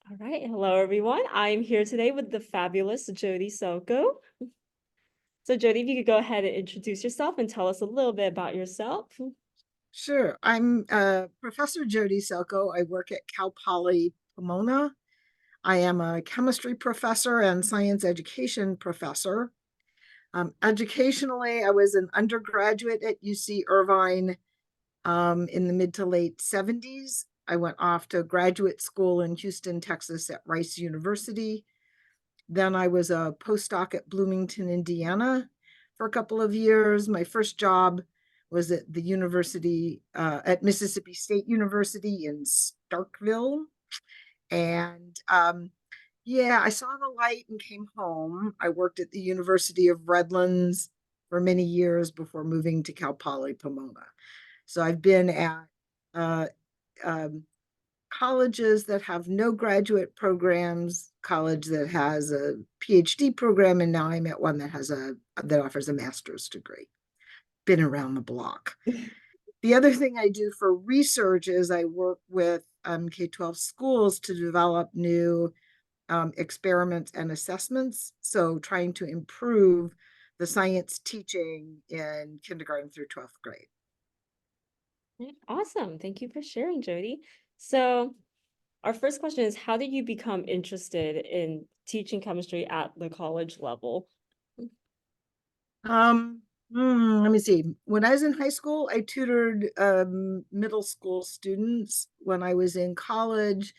All right. Hello, everyone. I'm here today with the fabulous Jodye Selco. So, Jodye, if you could go ahead and introduce yourself and tell us a little bit about yourself. Sure. I'm Professor Jodye Selco. I work at Cal Poly Pomona. I am a chemistry professor and science education professor. Educationally, I was an undergraduate at UC Irvine in the mid to late 70s. I went off to graduate school in Houston, Texas at Rice University. Then I was a postdoc at Bloomington, Indiana for a couple of years. My first job was at the university, at Mississippi State University in Starkville. And yeah, I saw the light and came home. I worked at the University of Redlands for many years before moving to Cal Poly Pomona. So I've been at uh, um, colleges that have no graduate programs, college that has a PhD program, and now I'm at one that offers a master's degree. Been around the block. The other thing I do for research is I work with K-12 schools to develop new experiments and assessments. So trying to improve the science teaching in kindergarten through 12th grade. Yeah, awesome. Thank you for sharing, Jodye. So, our first question is, how did you become interested in teaching chemistry at the college level? Let me see. When I was in high school, I tutored middle school students. When I was in college,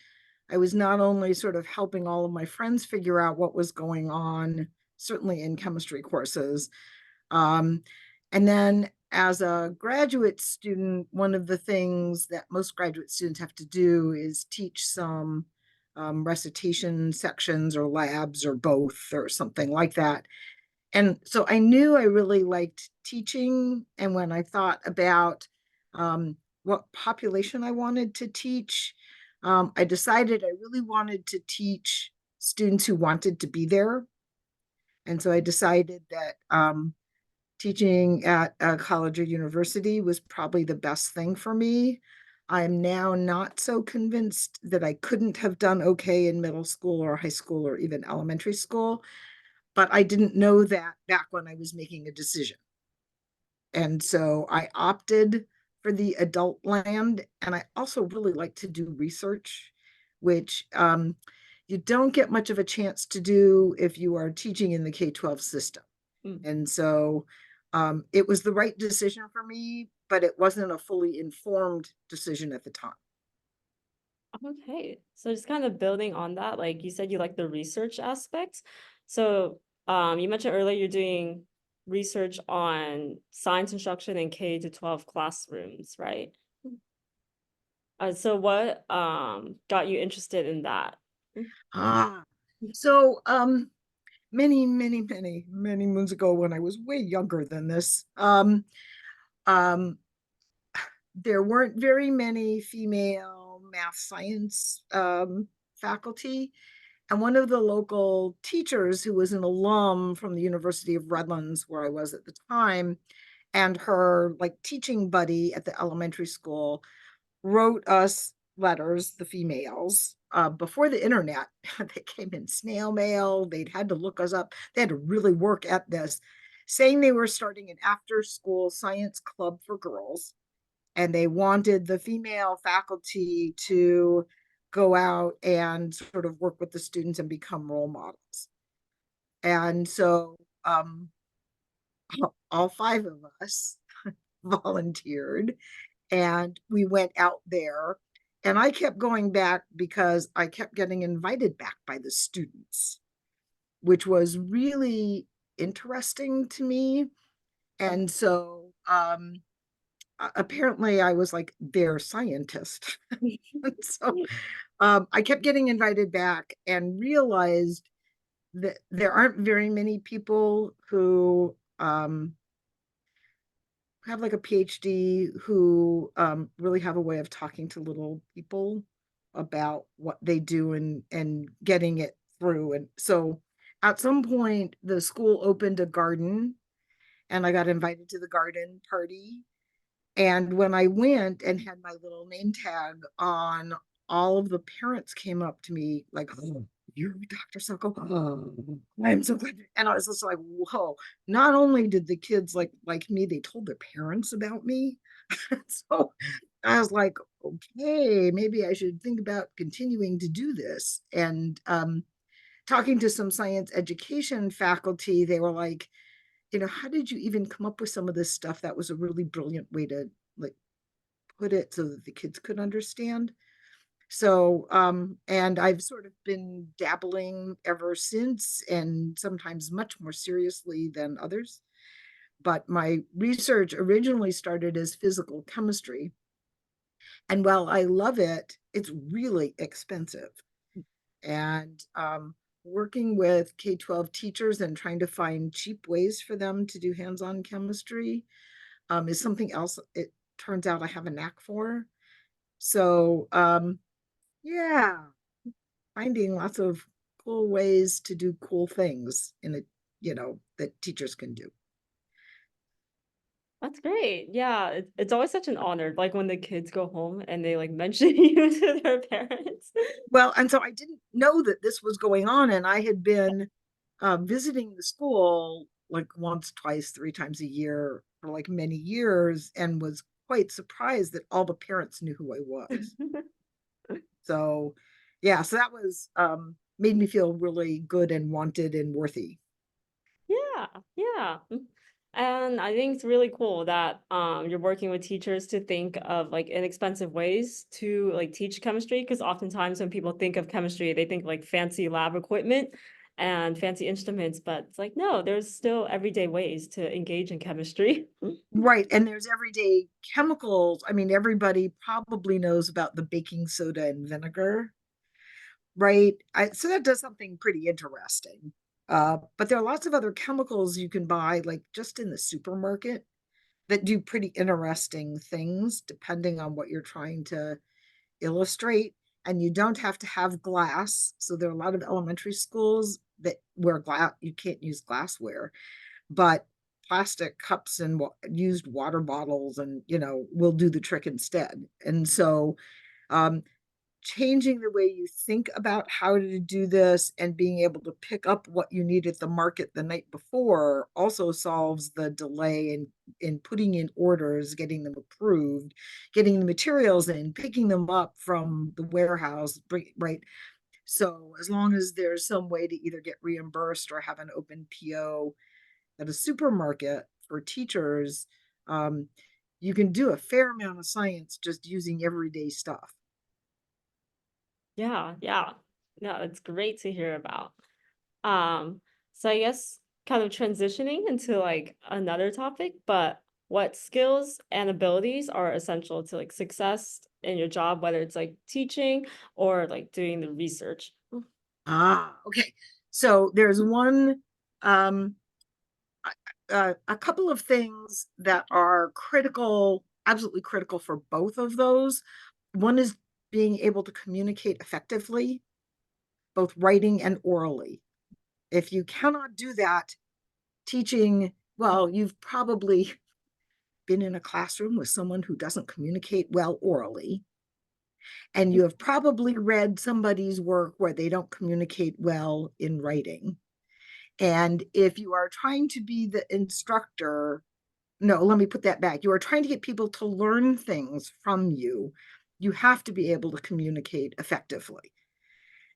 I was not only sort of helping all of my friends figure out what was going on, certainly in chemistry courses. Um, and then as a graduate student, one of the things that most graduate students have to do is teach some recitation sections or labs or both or something like that. And so I knew I really liked teaching. And when I thought about what population I wanted to teach, I decided I really wanted to teach students who wanted to be there. And so I decided that teaching at a college or university was probably the best thing for me. I'm now not so convinced that I couldn't have done okay in middle school or high school or even elementary school, but I didn't know that back when I was making a decision. And so I opted for the adult land. And I also really like to do research, which you don't get much of a chance to do if you are teaching in the K-12 system. Mm, And so it was the right decision for me, but it wasn't a fully informed decision at the time. Okay. So just kind of building on that, like you said, you like the research aspect. So, you mentioned earlier you're doing research on science instruction in K to 12 classrooms, right? So what got you interested in that? Ah, so many moons ago when I was way younger than this, um, there weren't very many female math science faculty. And one of the local teachers, who was an alum from the University of Redlands, where I was at the time, and her like teaching buddy at the elementary school wrote us letters, the females, before the internet. They came in snail mail. They'd had to look us up. They had to really work at this, saying they were starting an after school science club for girls. And they wanted the female faculty to go out and sort of work with the students and become role models. And so all five of us volunteered and we went out there. And I kept going back because I kept getting invited back by the students, which was really interesting to me. And so apparently I was like their scientist. And so I kept getting invited back and realized that there aren't very many people who have like a PhD who really have a way of talking to little people about what they do and getting it through. And so at some point, the school opened a garden, and I got invited to the garden party. And when I went and had my little name tag on all of the parents came up to me like, oh, you're Dr. Selco. Oh, I'm so glad. And I was just like, whoa, not only did the kids like me, they told their parents about me. So I was like, okay, maybe I should think about continuing to do this. And talking to some science education faculty, they were like, how did you even come up with some of this stuff? That was a really brilliant way to like put it so that the kids could understand. So, and I've sort of been dabbling ever since, and sometimes much more seriously than others. But my research originally started as physical chemistry. And while I love it, it's really expensive. And working with K-12 teachers and trying to find cheap ways for them to do hands-on chemistry is something else it turns out I have a knack for. So yeah, finding lots of cool ways to do cool things in it, that teachers can do. That's great. Yeah, it's always such an honor, like when the kids go home and they like mention you to their parents. Well, and so I didn't know that this was going on, and I had been visiting the school like once, twice, three times a year for like many years, and was quite surprised that all the parents knew who I was. So, yeah, so that was made me feel really good and wanted and worthy. Yeah, yeah. And I think it's really cool that you're working with teachers to think of like inexpensive ways to like teach chemistry because oftentimes when people think of chemistry, they think like fancy lab equipment and fancy instruments, but it's like no, there's still everyday ways to engage in chemistry. Right. And there's everyday chemicals. I mean, everybody probably knows about the baking soda and vinegar, right? So that does something pretty interesting. But there are lots of other chemicals you can buy, like just in the supermarket, that do pretty interesting things depending on what you're trying to illustrate. And you don't have to have glass. So there are a lot of elementary schools that where glass you can't use glassware, but plastic cups and used water bottles and will do the trick instead. And so um, changing the way you think about how to do this and being able to pick up what you need at the market the night before also solves the delay in putting in orders, getting them approved, getting the materials in, picking them up from the warehouse, right? So as long as there's some way to either get reimbursed or have an open PO at a supermarket for teachers, um, you can do a fair amount of science just using everyday stuff. Yeah, yeah. No, it's great to hear about. Um, so I guess kind of transitioning into like another topic, but what skills and abilities are essential to like success in your job, whether it's like teaching or like doing the research? Okay. So there's one, um, a couple of things that are critical, absolutely critical for both of those. One is being able to communicate effectively, both writing and orally. If you cannot do that, teaching, well, you've probably been in a classroom with someone who doesn't communicate well orally, and you have probably read somebody's work where they don't communicate well in writing. And if you are trying to be the instructor, no, let me put that back. You are trying to get people to learn things from you. You have to be able to communicate effectively.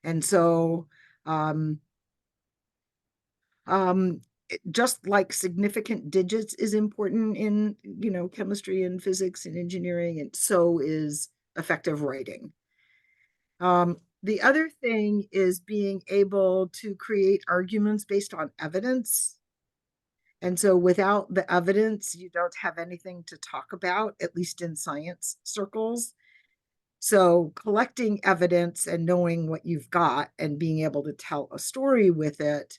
And so, um, um, just like significant digits is important in, chemistry and physics and engineering, and so is effective writing. The other thing is being able to create arguments based on evidence. And so without the evidence, you don't have anything to talk about, at least in science circles. So collecting evidence and knowing what you've got and being able to tell a story with it,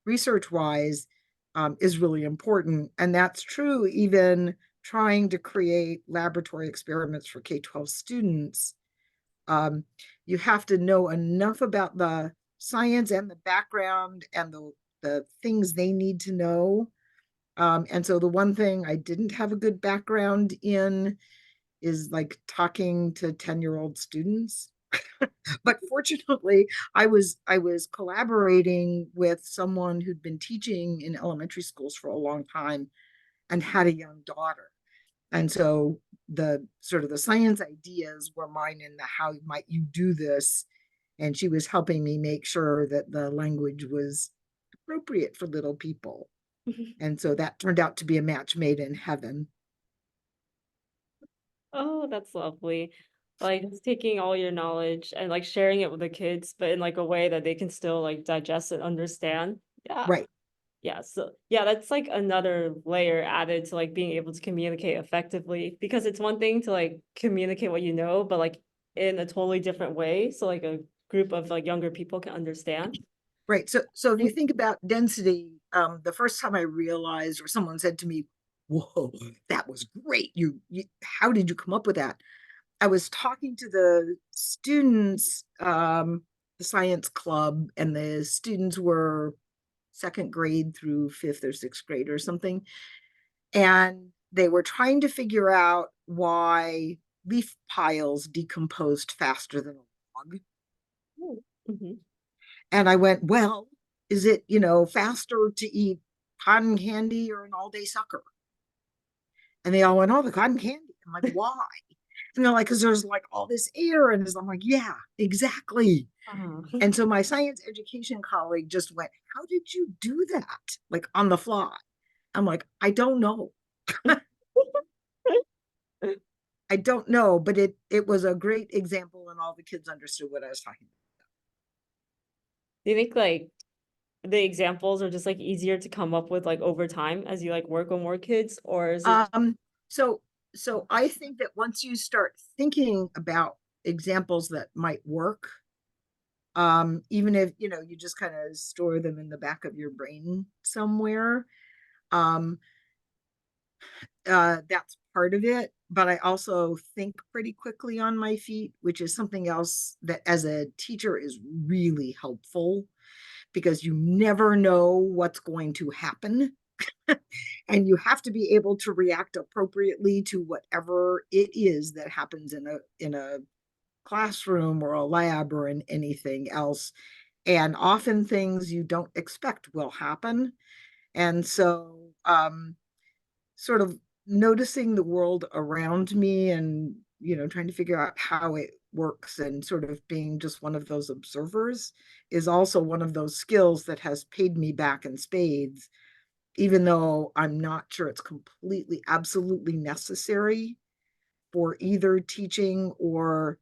research wise, is really important. And that's true even trying to create laboratory experiments for K-12 students. Um, you have to know enough about the science and the background and the things they need to know. And so the one thing I didn't have a good background in is like talking to 10-year-old students. But fortunately, I was collaborating with someone who'd been teaching in elementary schools for a long time and had a young daughter. And so the sort of the science ideas were mine in the how might you do this. And she was helping me make sure that the language was appropriate for little people. And so that turned out to be a match made in heaven. Oh, that's lovely. Like just taking all your knowledge and like sharing it with the kids, but in like a way that they can still like digest and understand. Yeah. Right. Yeah. So yeah, that's like another layer added to like being able to communicate effectively because it's one thing to like communicate what you know, but like in a totally different way. So like a group of like younger people can understand. Right. So if you think about density, the first time I realized, or someone said to me, "Whoa, that was great. How did you come up with that?" I was talking to the students, the science club, and the students were second grade through fifth or sixth grade or something. And they were trying to figure out why leaf piles decomposed faster than a log. Mm-hmm. And I went, well, is it, faster to eat cotton candy or an all day sucker? And they all went, oh, the cotton candy. I'm like, why? And they're like, because there's like all this air. And I'm like, yeah, exactly. Uh-huh. And so my science education colleague just went, how did you do that? Like on the fly. I'm like, I don't know. I don't know, but it was a great example and all the kids understood what I was talking Do you think like the examples are just like easier to come up with like over time as you like work on more kids, or is it? about. So I think that once you start thinking about examples that might work, even if you just kind of store them in the back of your brain somewhere, um, that's part of it. But I also think pretty quickly on my feet, which is something else that as a teacher is really helpful because you never know what's going to happen. And you have to be able to react appropriately to whatever it is that happens in a classroom or a lab or in anything else. And often things you don't expect will happen. And so sort of noticing the world around me and trying to figure out how it works and sort of being just one of those observers is also one of those skills that has paid me back in spades, even though I'm not sure it's completely absolutely necessary for either teaching or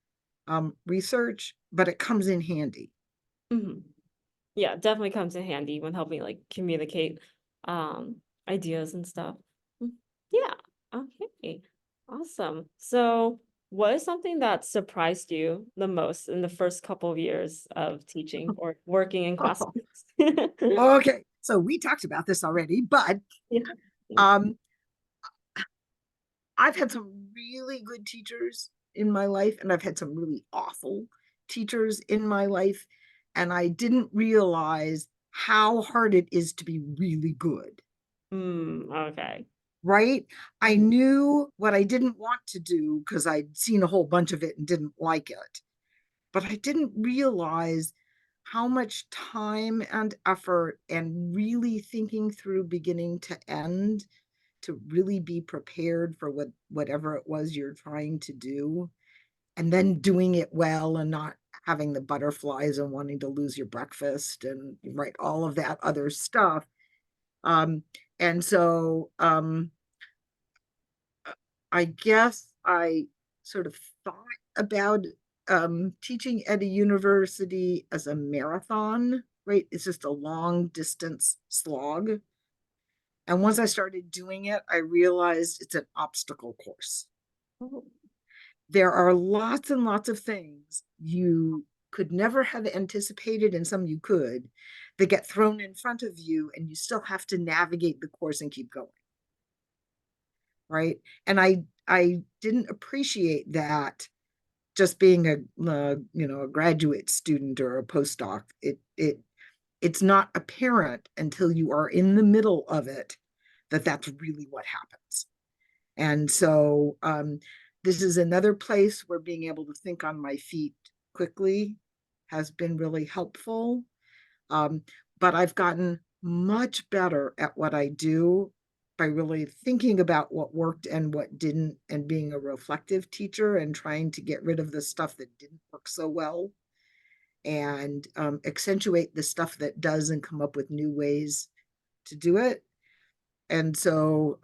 research, but it comes in handy. Mhm. Yeah, definitely comes in handy when helping like communicate um ideas and stuff. Mm, yeah. Okay. Awesome. So, what is something that surprised you the most in the first couple of years of teaching or working in Oh, classrooms? okay, so we talked about this already, but Yeah. Yeah. um, I've had some really good teachers in my life, and I've had some really awful teachers in my life. And I didn't realize how hard it is to be really good, Okay. right? I Mhm. knew what I didn't want to do because I'd seen a whole bunch of it and didn't like it. But I didn't realize how much time and effort and really thinking through beginning to end to really be prepared for whatever it was you're trying to do, and then doing it well and not having the butterflies and wanting to lose your breakfast and right all of that other stuff. And so I guess I sort of thought about teaching at a university as a marathon, right? It's just a long distance slog. And once I started doing it, I realized it's an obstacle course. Oh. There are lots and lots of things you could never have anticipated, and some you could, that get thrown in front of you, and you still have to navigate the course and keep going, right? And I didn't appreciate that just being a graduate student or a postdoc. It's not apparent until you are in the middle of it that that's really what happens. And so, this is another place where being able to think on my feet quickly has been really helpful. Um, but I've gotten much better at what I do by really thinking about what worked and what didn't, and being a reflective teacher and trying to get rid of the stuff that didn't work so well, and accentuate the stuff that does and come up with new ways to do it. And so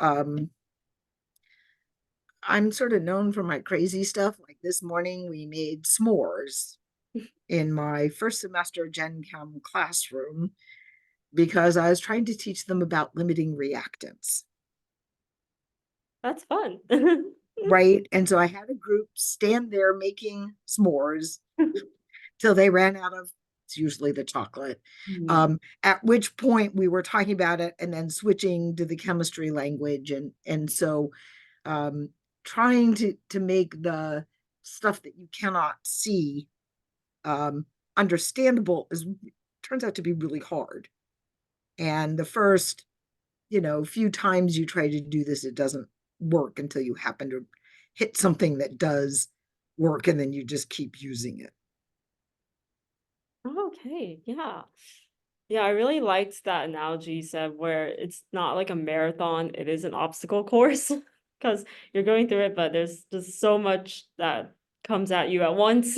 I'm sort of known for my crazy stuff. Like this morning, we made s'mores in my first semester Gen Chem classroom because I was trying to teach them about limiting reactants. That's fun. Right. And so I had a group stand there making s'mores till they ran out of, it's usually the chocolate. Mhm. At which point we were talking about it and then switching to the chemistry language. And so um, trying to make the stuff that you cannot see um, understandable is turns out to be really hard. And the first, few times you try to do this, it doesn't work until you happen to hit something that does work, and then you just keep using it. Okay, yeah. Yeah, I really liked that analogy you said where it's not like a marathon, it is an obstacle course because you're going through it, but there's just so much that comes at you at once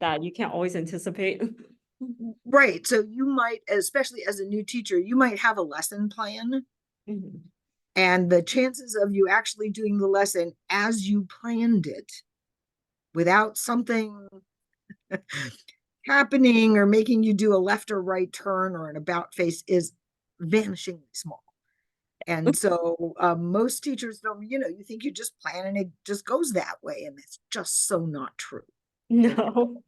that you can't always anticipate. Right. So you might, especially as a new teacher, you might have a lesson plan, Mhm. and the chances of you actually doing the lesson as you planned it without something happening or making you do a left or right turn or an about face is vanishingly small. And so most teachers don't, you think you just plan and it just goes that way. And it's just so not true. And No.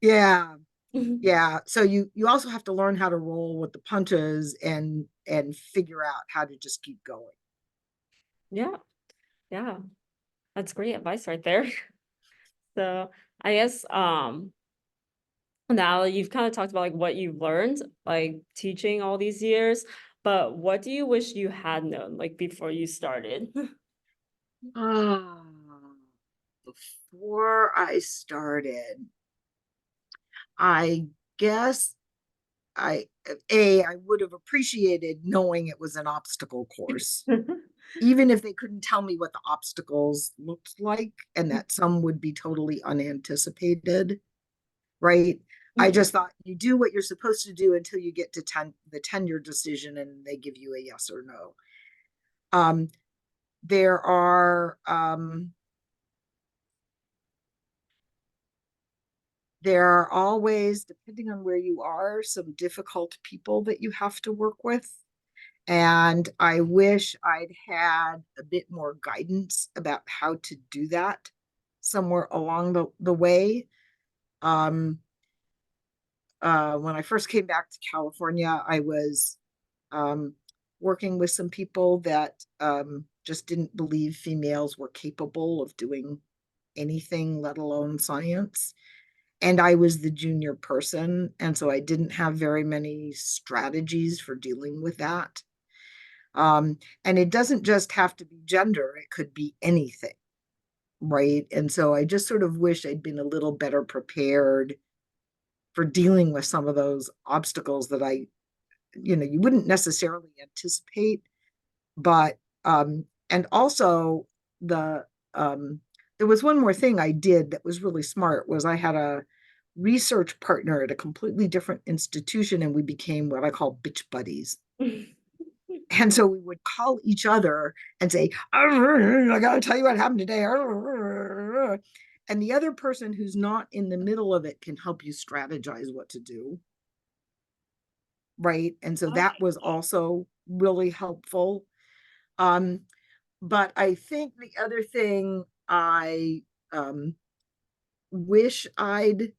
yeah, yeah. So you also have to learn how to roll with the punches and figure out how to just keep going. Yeah, yeah. That's great advice right there. So I guess now you've kind of talked about like what you've learned, like teaching all these years, but what do you wish you had known like before you started? Ah, before I started, I guess I would have appreciated knowing it was an obstacle course, even if they couldn't tell me what the obstacles looked like, and that some would be totally unanticipated, right? I Mhm. just thought you do what you're supposed to do until you get to the tenure decision and they give you a yes or no. Um, there are there are always, depending on where you are, some difficult people that you have to work with. And I wish I'd had a bit more guidance about how to do that somewhere along the way. Um, when I first came back to California, I was um, working with some people that just didn't believe females were capable of doing anything, let alone science. And I was the junior person. And so I didn't have very many strategies for dealing with that. And it doesn't just have to be gender, it could be anything, right? And so I just sort of wish I'd been a little better prepared for dealing with some of those obstacles that you wouldn't necessarily anticipate. But and also the there was one more thing I did that was really smart was I had a research partner at a completely different institution, and we became what I call bitch buddies. And so we would call each other and say, I got to tell you what happened today. And the other person who's not in the middle of it can help you strategize what to do. Right. And so that was also really helpful. Um, but I think the other thing I um, wish I'd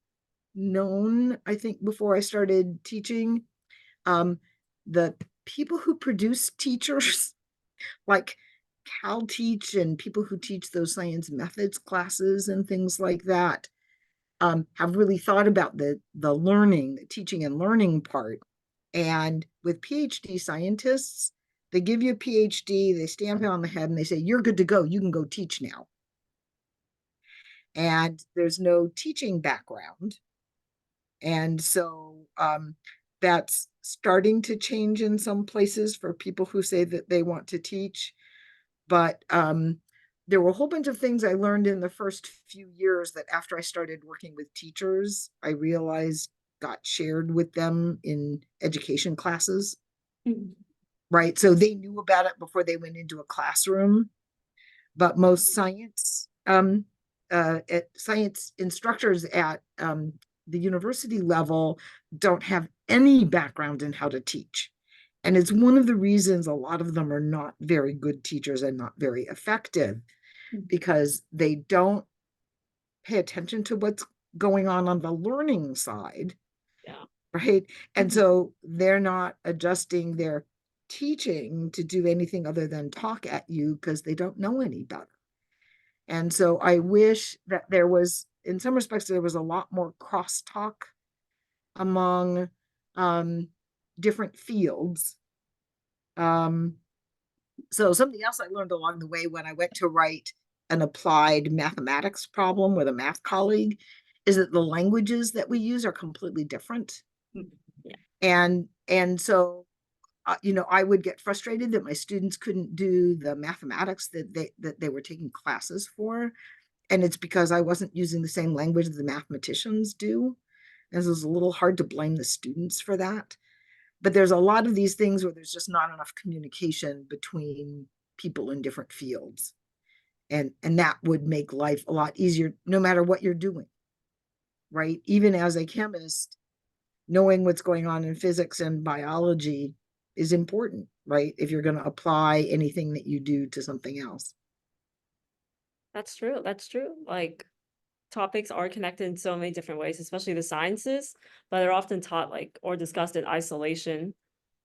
known, I think, before I started teaching, um, the people who produce teachers like Cal Teach and people who teach those science methods classes and things like that have really thought about the learning, the teaching and learning part. And with PhD scientists, they give you a PhD, they stamp it on the head, and they say, "You're good to go. You can go teach now." and there's no teaching background. And so that's starting to change in some places for people who say that they want to teach. But there were a whole bunch of things I learned in the first few years that after I started working with teachers, I realized got shared with them in education classes, Mhm. right? So they knew about it before they went into a classroom, but most science instructors at the university level don't have any background in how to teach. And it's one of the reasons a lot of them are not very good teachers and not very effective, because they don't pay attention to what's going on the learning side, Yeah. right? And Mhm. so they're not adjusting their teaching to do anything other than talk at you because they don't know any better. And so I wish that there was, in some respects, there was a lot more crosstalk among um, different fields. Um, so something else I learned along the way when I went to write an applied mathematics problem with a math colleague is that the languages that we use are completely different. Mhm. Yeah. And so I would get frustrated that my students couldn't do the mathematics that they were taking classes for, and it's because I wasn't using the same language that the mathematicians do. And it was a little hard to blame the students for that. But there's a lot of these things where there's just not enough communication between people in different fields. And that would make life a lot easier no matter what you're doing, right? Even as a chemist, knowing what's going on in physics and biology is important, right? If you're going to apply anything that you do to something else. That's true. That's true. Like topics are connected in so many different ways, especially the sciences, but they're often taught like or discussed in isolation.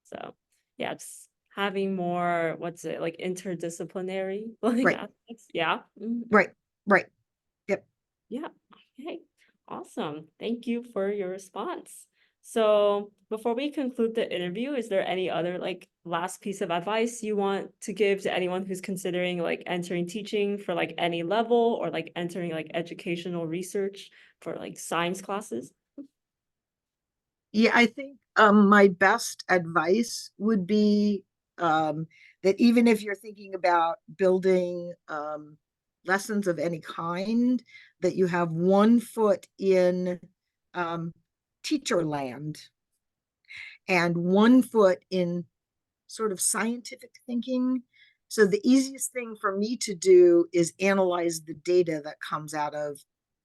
So yeah, just having more, what's it, like interdisciplinary like Right, aspects. Yeah. Mhm. right, right. Yep. Yeah. Okay. Awesome. Thank you for your response. So before we conclude the interview, is there any other like last piece of advice you want to give to anyone who's considering like entering teaching for like any level or like entering like educational research for like science classes? Yeah, I think my best advice would be um, that even if you're thinking about building lessons of any kind, that you have one foot in um, teacher land and one foot in sort of scientific thinking. So the easiest thing for me to do is analyze the data that comes out of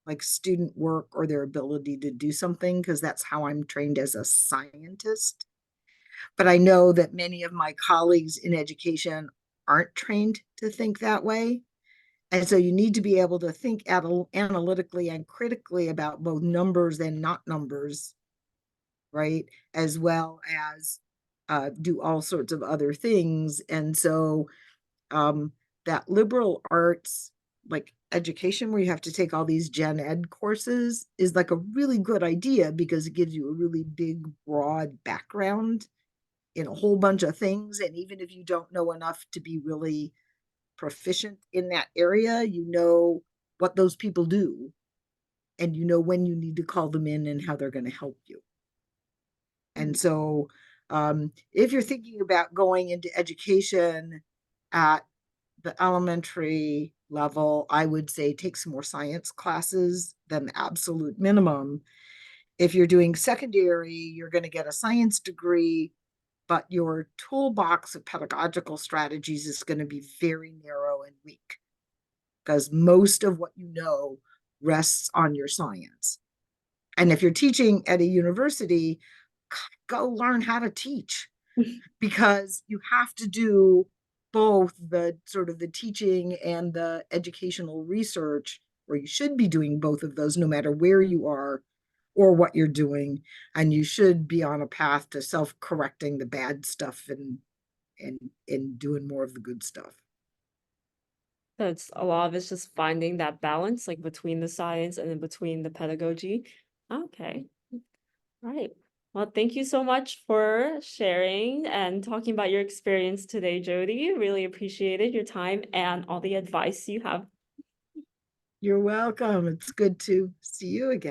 like student work or their ability to do something, because that's how I'm trained as a scientist. But I know that many of my colleagues in education aren't trained to think that way. And so you need to be able to think analytically and critically about both numbers and not numbers, right? As well as do all sorts of other things. And so um, that liberal arts, like education, where you have to take all these gen ed courses, is like a really good idea because it gives you a really big, broad background in a whole bunch of things. And even if you don't know enough to be really proficient in that area, you know what those people do and you know when you need to call them in and how they're going to help you. And Mm. so, if you're thinking about going into education at the elementary level, I would say take some more science classes than the absolute minimum. If you're doing secondary, you're going to get a science degree, but your toolbox of pedagogical strategies is going to be very narrow and weak because most of what you know rests on your science. And if you're teaching at a university, go learn how to teach, because you have to do both the sort of the teaching and the educational research, or you should be doing both of those no matter where you are or what you're doing. And you should be on a path to self-correcting the bad stuff and doing more of the good stuff. So it's a lot of it's just finding that balance like between the science and then between the pedagogy. Okay. Right. Well, thank you so much for sharing and talking about your experience today, Jody. Really appreciated your time and all the advice you have. You're welcome. It's good to see you again.